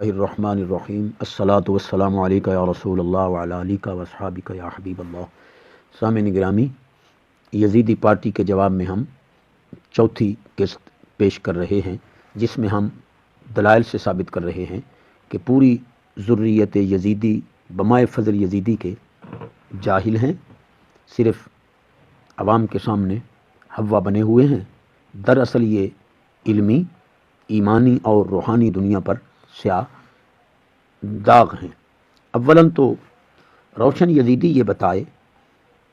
الرحمن الرحیم الصلاۃ والسلام علیکہ یا رسول اللہ وعلی آلہ واصحابہ یا حبیب اللہ۔ سامعین گرامی، یزیدی پارٹی کے جواب میں ہم چوتھی قسط پیش کر رہے ہیں، جس میں ہم دلائل سے ثابت کر رہے ہیں کہ پوری ذریت یزیدی بمائے فضل یزیدی کے جاہل ہیں، صرف عوام کے سامنے حوا بنے ہوئے ہیں۔ دراصل یہ علمی، ایمانی اور روحانی دنیا پر سیاہ داغ ہیں۔ اولاً تو روشن یزیدی یہ بتائے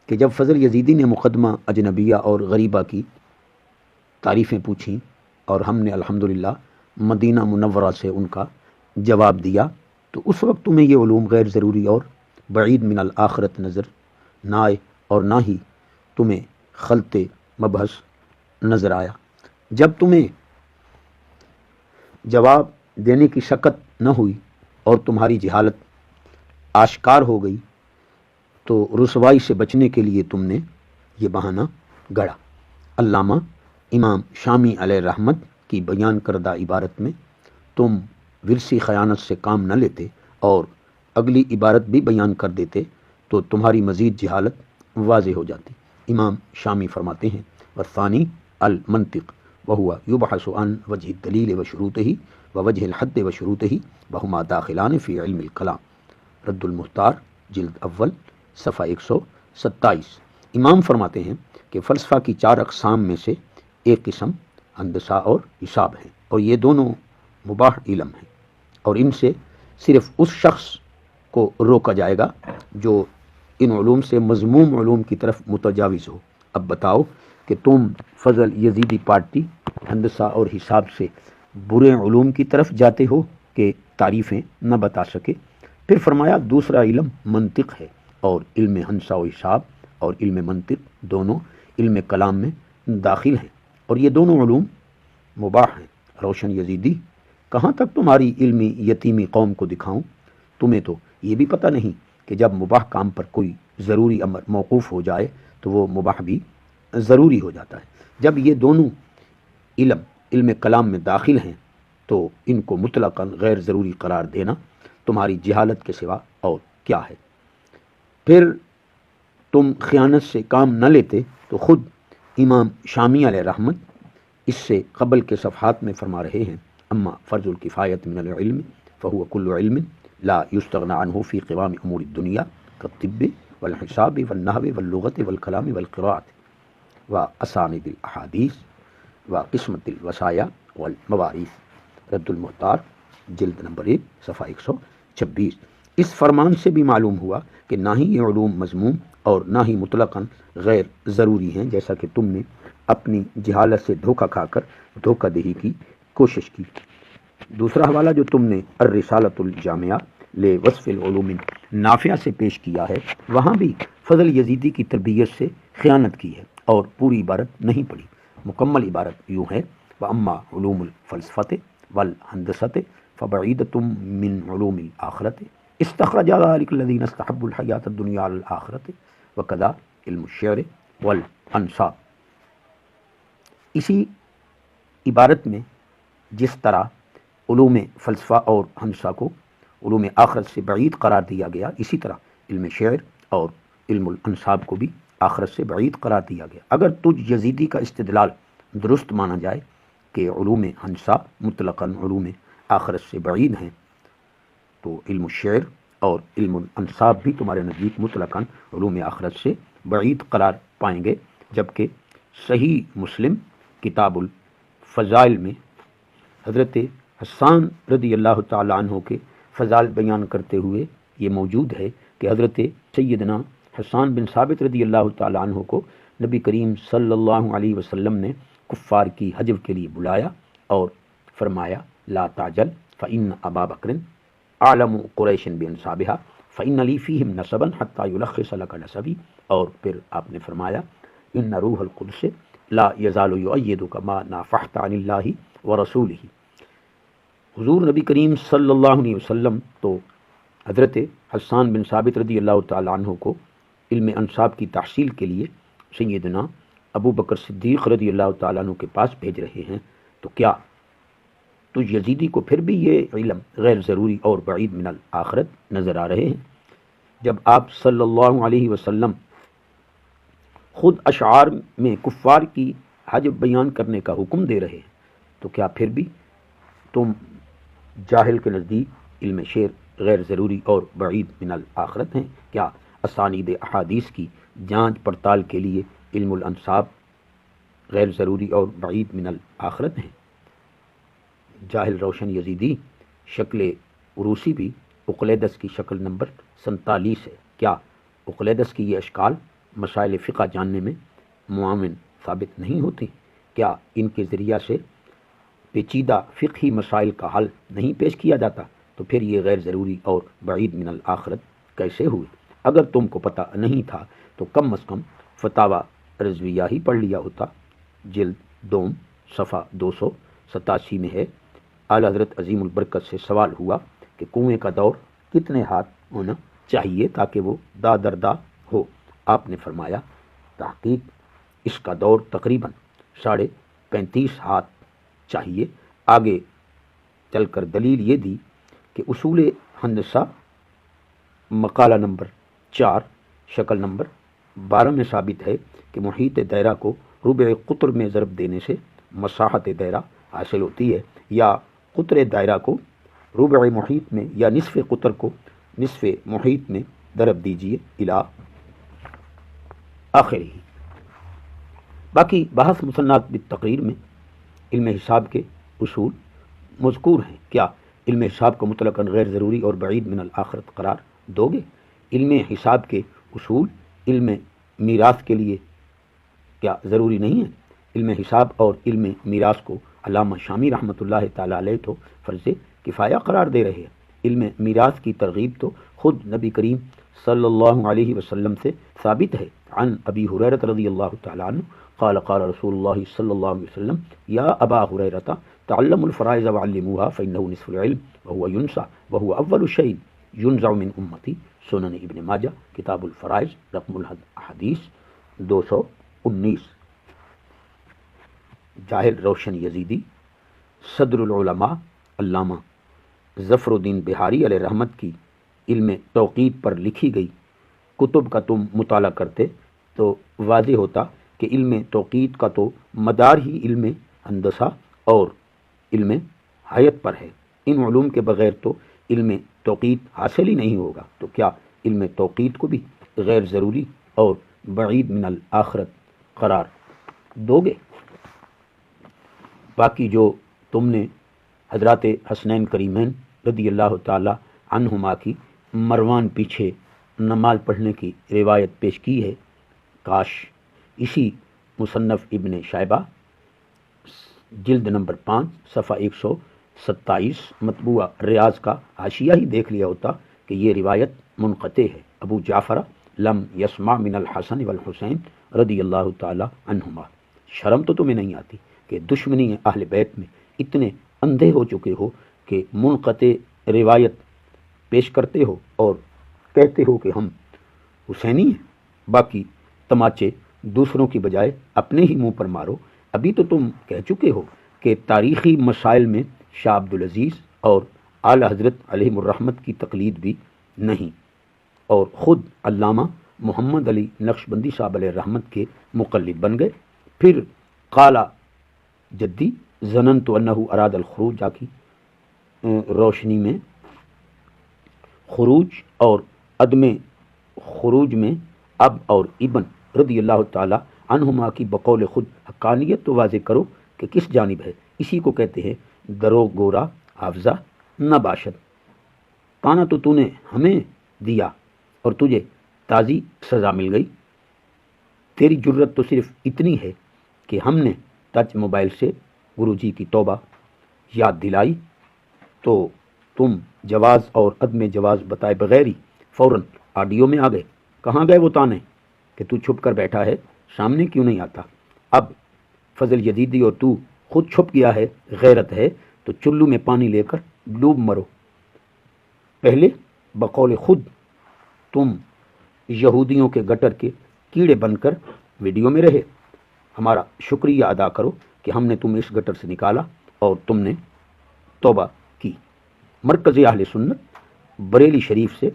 کہ جب فضل یزیدی نے مقدمہ اجنبیہ اور غریبہ کی تعریفیں پوچھیں اور ہم نے الحمدللہ مدینہ منورہ سے ان کا جواب دیا، تو اس وقت تمہیں یہ علوم غیر ضروری اور بعید من الآخرت نظر نہ آئے اور نہ ہی تمہیں خلط مبحث نظر آیا۔ جب تمہیں جواب دینے کی شکت نہ ہوئی اور تمہاری جہالت آشکار ہو گئی تو رسوائی سے بچنے کے لیے تم نے یہ بہانہ گڑھا۔ علامہ امام شامی علیہ رحمت کی بیان کردہ عبارت میں تم ورثی خیانت سے کام نہ لیتے اور اگلی عبارت بھی بیان کر دیتے تو تمہاری مزید جہالت واضح ہو جاتی۔ امام شامی فرماتے ہیں والثانی المنطق وہو یبحث عن وجہ الدلیل وشروطہ ووجہ الحد وشروطہ وہما داخلان فی علم الکلام، رد المختار جلد اول صفحہ 127۔ امام فرماتے ہیں کہ فلسفہ کی 4 اقسام میں سے ایک قسم ہندسہ اور حساب ہیں، اور یہ دونوں مباح علم ہیں، اور ان سے صرف اس شخص کو روکا جائے گا جو ان علوم سے مذموم علوم کی طرف متجاوز ہو۔ اب بتاؤ کہ تم فضل یزیدی پارٹی ہندسہ اور حساب سے برے علوم کی طرف جاتے ہو کہ تعریفیں نہ بتا سکے۔ پھر فرمایا دوسرا علم منطق ہے، اور علم ہندسہ و حساب اور علم منطق دونوں علم کلام میں داخل ہیں، اور یہ دونوں علوم مباح ہیں۔ روشن یزیدی، کہاں تک تمہاری علمی یتیمی قوم کو دکھاؤں؟ تمہیں تو یہ بھی پتہ نہیں کہ جب مباح کام پر کوئی ضروری امر موقوف ہو جائے تو وہ مباح بھی ضروری ہو جاتا ہے۔ جب یہ دونوں علم کلام میں داخل ہیں تو ان کو مطلقاً غیر ضروری قرار دینا تمہاری جہالت کے سوا اور کیا ہے؟ پھر تم خیانت سے کام نہ لیتے تو خود امام شامی علیہ رحمت اس سے قبل کے صفحات میں فرما رہے ہیں اما فرض الکفایت من العلم فهو كل علم لا يستغنى عنه في قوام امور الدنيا كالطب والحساب والنحو واللغة والكلام والقراءة واسانید الاحادیث وقسمت الوصایا والمواريث، رد المختار جلد نمبر 1 صفحہ 126۔ اس فرمان سے بھی معلوم ہوا کہ نہ ہی یہ علوم مذموم اور نہ ہی مطلقاً غیر ضروری ہیں، جیسا کہ تم نے اپنی جہالت سے دھوکہ کھا کر دھوکہ دہی کی کوشش کی۔ دوسرا حوالہ جو تم نے الرسالۃ الجامعہ لوصف العلوم نافعہ سے پیش کیا ہے، وہاں بھی فضل یزیدی کی تربیت سے خیانت کی ہے اور پوری عبارت نہیں پڑھی۔ مکمل عبارت یوں ہے وَأَمَّا عُلُومُ الْفَلْسَفَةِ وَالْهَنْدَسَةِ فَبَعِيدَةٌ مِّنْ عُلُومِ الْآخِرَةِ اسْتَخْرَجَ ذَلِكَ الَّذِينَ اسْتَحَبُّوا الْحَيَاةَ الدُّنْيَا عَلَى الْآخِرَةِ وَكَذَا علم الشعر والانصاب۔ اسی عبارت میں جس طرح علوم فلسفہ اور ہندسہ کو علوم آخرت سے بعید قرار دیا گیا، اسی طرح علم شعر اور علم الانصاب کو بھی آخرت سے بعید قرار دیا گیا۔ اگر تجھ یزیدی کا استدلال درست مانا جائے کہ علوم ہندسہ مطلقاً علوم آخرت سے بعید ہیں، تو علم الشعر اور علم الانصاب بھی تمہارے نزدیک مطلقاً علوم آخرت سے بعید قرار پائیں گے، جبکہ صحیح مسلم کتاب الفضائل میں حضرت حسان رضی اللہ تعالیٰ عنہ کے فضائل بیان کرتے ہوئے یہ موجود ہے کہ حضرت سیدنا حسان بن ثابت رضی اللہ تعالیٰ عنہ کو نبی کریم صلی اللہ علیہ وسلم نے کفار کی حجب کے لیے بلایا اور فرمایا لا تعجل فإن ابا بکر اعلم قریش بانصابها فإن لی فیہم نسبا حتی یلخص لک نسبی، اور پھر آپ نے فرمایا ان روح القدس لا یزال یؤیدک ما نافحت عن اللہ ورسولہ۔ حضور نبی کریم صلی اللہ علیہ وسلم تو حضرت حسان بن ثابت رضی اللہ تعالیٰ عنہ کو علم انصاب کی تحصیل کے لیے سیدنا ابو بکر صدیق رضی اللہ تعالیٰ عنہ کے پاس بھیج رہے ہیں، تو کیا تجھ یزیدی کو پھر بھی یہ علم غیر ضروری اور بعید من الآخرت نظر آ رہے ہیں؟ جب آپ صلی اللہ علیہ وسلم خود اشعار میں کفار کی حجب بیان کرنے کا حکم دے رہے ہیں تو کیا پھر بھی تم جاہل کے نزدیک علم شعر غیر ضروری اور بعید من الآخرت ہیں؟ کیا اسانید احادیث کی جانچ پڑتال کے لیے علم الانصاب غیر ضروری اور بعید من الآخرت ہیں؟ جاہل روشن یزیدی، شکل عروسی بھی اقلیدس کی شکل نمبر 47 ہے۔ کیا اقلیدس کی یہ اشکال مسائل فقہ جاننے میں معاون ثابت نہیں ہوتی؟ کیا ان کے ذریعہ سے پیچیدہ فقہی مسائل کا حل نہیں پیش کیا جاتا؟ تو پھر یہ غیر ضروری اور بعید من الآخرت کیسے ہوئے؟ اگر تم کو پتہ نہیں تھا تو کم از کم فتاوی رضویہ ہی پڑھ لیا ہوتا۔ جلد 2 صفحہ 287 میں ہے، اعلیٰ حضرت عظیم البرکت سے سوال ہوا کہ کنویں کا دور کتنے ہاتھ ہونا چاہیے تاکہ وہ دا در دا ہو؟ آپ نے فرمایا تحقیق اس کا دور تقریباً 35.5 ہاتھ چاہیے۔ آگے چل کر دلیل یہ دی کہ اصول ہندسہ مقالہ نمبر 4 شکل نمبر 12 میں ثابت ہے کہ محیط دائرہ کو ربع قطر میں ضرب دینے سے مساحت دائرہ حاصل ہوتی ہے، یا قطر دائرہ کو ربع محیط میں یا نصف قطر کو نصف محیط میں ضرب دیجیے الی آخر ہی۔ باقی بحث مصنفات بالتقریر میں علم حساب کے اصول مذکور ہیں۔ کیا علم حساب کو مطلقاً غیر ضروری اور بعید من الآخرت قرار دو گے؟ علم حساب کے اصول علم میراث کے لیے کیا ضروری نہیں ہے؟ علم حساب اور علم میراث کو علامہ شامی رحمۃ اللہ تعالیٰ علیہ تو فرض کفایہ قرار دے رہے ہیں۔ علم میراث کی ترغیب تو خود نبی کریم صلی اللہ علیہ وسلم سے ثابت ہے۔ عن ابی ہریرہ رضی اللہ تعالیٰ عنہ قال قال رسول اللہ صلی اللہ علیہ وسلم یا ابا ہریرہ تعلموا الفرائض وعلموها فإنه نصف العلم وهو ينسى وهو اول شيء ينزع من امتی۔ سنن ابن ماجہ کتاب الفرائض رقم الحدیث 219۔ جاہل روشن یزیدی، صدر العلماء علامہ ظفر الدین بہاری علیہ رحمت کی علم توقیت پر لکھی گئی کتب کا تم مطالعہ کرتے تو واضح ہوتا کہ علم توقیت کا تو مدار ہی علم ہندسہ اور علم حیت پر ہے۔ ان علوم کے بغیر تو علم توقیت حاصل ہی نہیں ہوگا، تو کیا علم توقیت کو بھی غیر ضروری اور بعید من الآخرت قرار دو گے؟ باقی جو تم نے حضرات حسنین کریمین رضی اللہ تعالی عنہما کی مروان پیچھے نماز پڑھنے کی روایت پیش کی ہے، کاش اسی مصنف ابن شیبہ جلد نمبر 5 صفحہ 127 مطبوعہ ریاض کا حاشیہ ہی دیکھ لیا ہوتا کہ یہ روایت منقطع ہے۔ ابو جعفر لم یسمع من الحسن والحسین رضی اللہ تعالی عنہما۔ شرم تو تمہیں نہیں آتی کہ دشمنی اہل بیت میں اتنے اندھے ہو چکے ہو کہ منقطع روایت پیش کرتے ہو اور کہتے ہو کہ ہم حسینی ہیں، باقی تماچے دوسروں کی بجائے اپنے ہی منہ پر مارو۔ ابھی تو تم کہہ چکے ہو کہ تاریخی مسائل میں شاہ عبدالعزیز اور اعلی حضرت علیہ الرحمت کی تقلید بھی نہیں، اور خود علامہ محمد علی نقشبندی صاحب علیہ الرحمت کے مقلد بن گئے۔ پھر قال جدی ظننت انہ اراد الخروج کی روشنی میں خروج اور عدم خروج میں اب اور ابن رضی اللہ تعالی عنہما کی بقول خود حقانیت تو واضح کرو کہ کس جانب ہے۔ اسی کو کہتے ہیں درو گورا حافظہ نہ باشد۔ کانا تو نے ہمیں دیا اور تجھے تازی سزا مل گئی۔ تیری جرت تو صرف اتنی ہے کہ ہم نے ٹچ موبائل سے گرو جی کی توبہ یاد دلائی تو تم جواز اور عدم جواز بتائے بغیر ہی فوراً آڈیو میں آ گئے۔ کہاں گئے وہ تانے کہ تو چھپ کر بیٹھا ہے، سامنے کیوں نہیں آتا؟ اب فضل یزیدی اور تو خود چھپ گیا ہے، غیرت ہے تو چلو میں پانی لے کر ڈوب مرو۔ پہلے بقول خود تم یہودیوں کے گٹر کے کیڑے بن کر ویڈیو میں رہے۔ ہمارا شکریہ ادا کرو کہ ہم نے تمہیں اس گٹر سے نکالا اور تم نے توبہ کی۔ مرکز اہل سنت بریلی شریف سے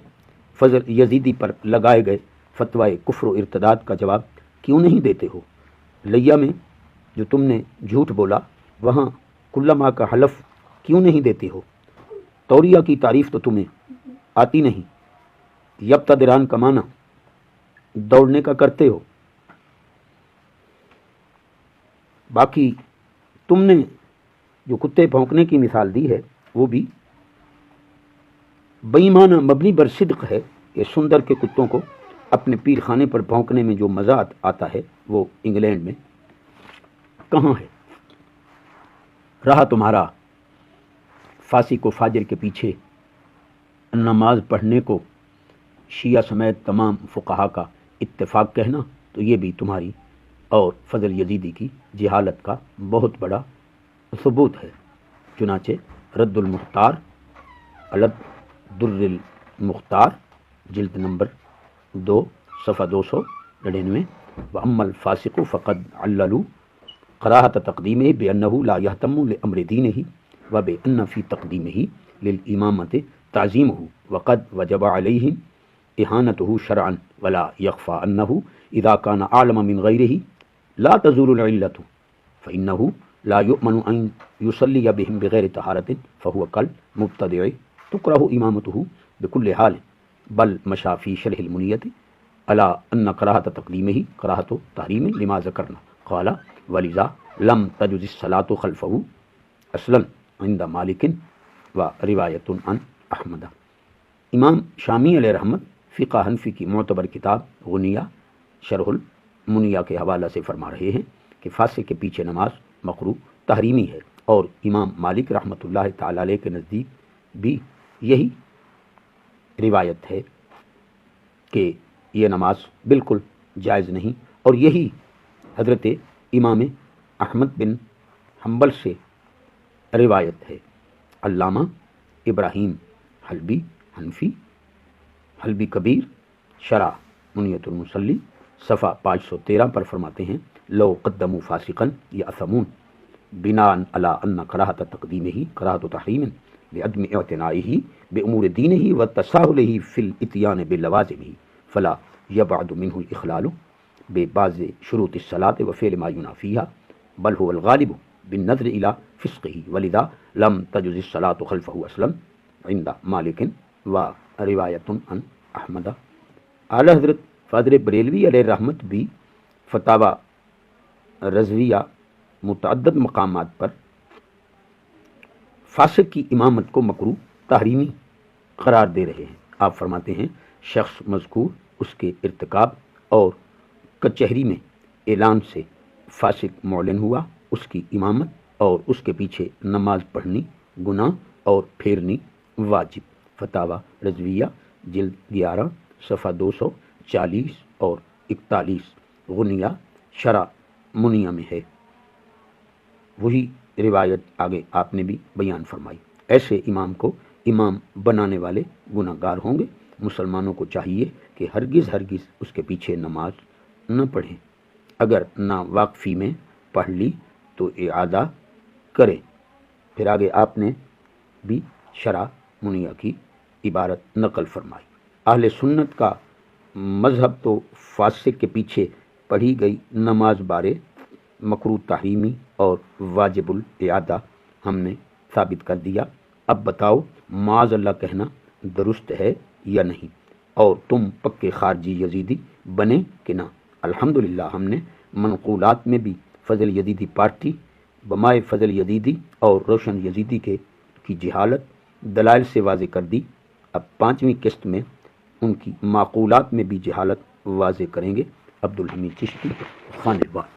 فضل یزیدی پر لگائے گئے فتوائے کفر و ارتداد کا جواب کیوں نہیں دیتے ہو؟ لیا میں جو تم نے جھوٹ بولا وہاں کلما کا حلف کیوں نہیں دیتے ہو؟ توریہ کی تعریف تو تمہیں آتی نہیں، یبتدران کا معنی دوڑنے کا کرتے ہو۔ باقی تم نے جو کتے بھونکنے کی مثال دی ہے وہ بھی بےایمانہ مبنی بر صدق ہے کہ سندر کے کتوں کو اپنے پیر خانے پر بھونکنے میں جو مزہ آتا ہے وہ انگلینڈ میں کہاں ہے؟ رہا تمہارا فاسق و فاجر کے پیچھے نماز پڑھنے کو شیعہ سمیت تمام فقہا کا اتفاق کہنا، تو یہ بھی تمہاری اور فضل یزیدی کی جہالت کا بہت بڑا ثبوت ہے۔ چنانچہ رد المختار علد در المختار جلد نمبر 2 صفحہ 299 وَأَمَّا الْفَاسِقُ فَقَدْ عَلَّلُوا قراءة تقدیمہ بأنه لا يهتم لأمر دینہ وبأن في تقدیمہ للإمامة تعظیمہ وقد وجب علیہم اہانته شرعا ولا يخفى أنه إذا كان أعلم من غيره لا تزول العلة فإنه لا يؤمن أن يصلي بهم بغير طهارة فهو كالمبتدع تكره إمامته بكل حال بل مشى في شرح المنية على أن كراهة تقديمه كراهة تحريم لما ذكرنا قال ولذا لم تجز الصلاة خلفه اصلا عند مالك وروایة عن احمد۔ امام شامی علیہ رحمت فقہ حنفی کی معتبر کتاب غنیہ شرح المنیہ کے حوالہ سے فرما رہے ہیں کہ فاسق کے پیچھے نماز مکروہ تحریمی ہے، اور امام مالک رحمۃ اللہ تعالی علیہ کے نزدیک بھی یہی روایت ہے کہ یہ نماز بالکل جائز نہیں، اور یہی حضرت امام احمد بن حنبل سے روایت ہے۔ علامہ ابراہیم حلبی حنفی حلبی کبیر شرح منیت المصلی صفحہ 513 پر فرماتے ہیں لو قدموا فاسقا یأثمون بناء علی ان کراہۃ تقدیمہ کراہۃ تحریم لعدم اعتنائہ بامور دینہ وتساہلہ فی الاتیان بلوازمہ فلا یبعد منہ الاخلال ببعض شروط الصلاۃ وفعل ما ینافیہا بل هو الغالب بالنظر الى فسقہ ولذا لم تجز الصلاۃ خلفہ اصلا عند مالک وروایۃ عن احمد۔ اعلی حضرت فاضل بریلوی علیہ رحمت بھی فتاوی رضویہ متعدد مقامات پر فاسق کی امامت کو مکروہ تحریمی قرار دے رہے ہیں۔ آپ فرماتے ہیں شخص مذکور اس کے ارتکاب اور کچہری میں اعلان سے فاسق معلن ہوا، اس کی امامت اور اس کے پیچھے نماز پڑھنی گناہ اور پھیرنی واجب۔ فتاوی رضویہ جلد 11 صفحہ 240 اور 41 غنیہ شرح منیہ میں ہے۔ وہی روایت آگے آپ نے بھی بیان فرمائی۔ ایسے امام کو امام بنانے والے گناہ گار ہوں گے۔ مسلمانوں کو چاہیے کہ ہرگز اس کے پیچھے نماز نہ پڑھیں، اگر نا واقفی میں پڑھ لی تو اعادہ کریں۔ پھر آگے آپ نے بھی شرح منیہ کی عبارت نقل فرمائی۔ اہل سنت کا مذہب تو فاسق کے پیچھے پڑھی گئی نماز بارے مکروہ تحریمی اور واجب الاعادہ ہم نے ثابت کر دیا۔ اب بتاؤ معاذ اللہ کہنا درست ہے یا نہیں، اور تم پکے خارجی یزیدی بنے کہ نہ؟ الحمدللہ ہم نے منقولات میں بھی فضل یزیدی پارٹی بمائے فضل یزیدی اور روشن یزیدی کی جہالت دلائل سے واضح کر دی۔ اب 5ویں قسط میں ان کی معقولات میں بھی جہالت واضح کریں گے۔ عبدالحمید چشتی خانیبہ۔